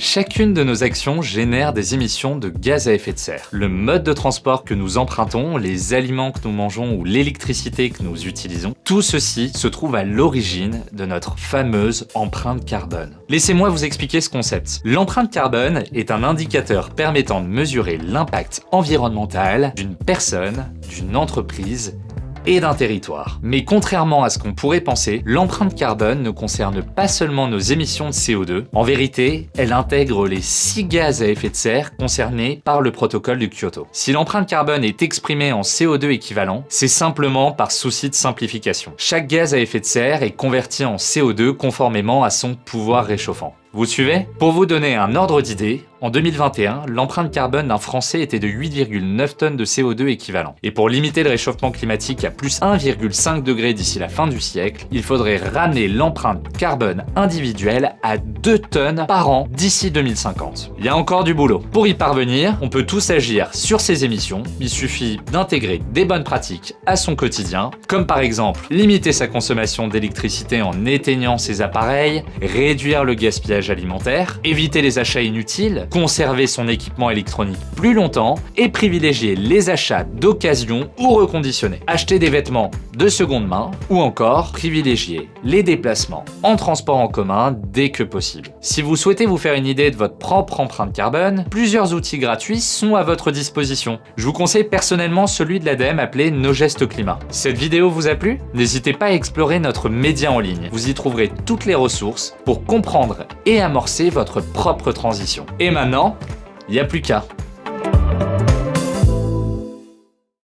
Chacune de nos actions génère des émissions de gaz à effet de serre. Le mode de transport que nous empruntons, les aliments que nous mangeons ou l'électricité que nous utilisons, tout ceci se trouve à l'origine de notre fameuse empreinte carbone. Laissez-moi vous expliquer ce concept. L'empreinte carbone est un indicateur permettant de mesurer l'impact environnemental d'une personne, d'une entreprise et d'un territoire. Mais contrairement à ce qu'on pourrait penser, l'empreinte carbone ne concerne pas seulement nos émissions de CO2. En vérité, elle intègre les 6 gaz à effet de serre concernés par le protocole de Kyoto. Si l'empreinte carbone est exprimée en CO2 équivalent, c'est simplement par souci de simplification. Chaque gaz à effet de serre est converti en CO2 conformément à son pouvoir réchauffant. Vous suivez? Pour vous donner un ordre d'idée, en 2021, l'empreinte carbone d'un Français était de 8,9 tonnes de CO2 équivalent. Et pour limiter le réchauffement climatique à plus 1,5 degré d'ici la fin du siècle, il faudrait ramener l'empreinte carbone individuelle à 2 tonnes par an d'ici 2050. Il y a encore du boulot. Pour y parvenir, on peut tous agir sur ces émissions. Il suffit d'intégrer des bonnes pratiques à son quotidien, comme par exemple limiter sa consommation d'électricité en éteignant ses appareils, réduire le gaspillage alimentaire, éviter les achats inutiles, conserver son équipement électronique plus longtemps et privilégier les achats d'occasion ou reconditionnés. Acheter des vêtements de seconde main ou encore privilégier les déplacements en transport en commun dès que possible. Si vous souhaitez vous faire une idée de votre propre empreinte carbone, plusieurs outils gratuits sont à votre disposition. Je vous conseille personnellement celui de l'ADEME appelé Nos Gestes Climat. Cette vidéo vous a plu? N'hésitez pas à explorer notre média en ligne. Vous y trouverez toutes les ressources pour comprendre et amorcer votre propre transition. Et maintenant, il n'y a plus qu'à.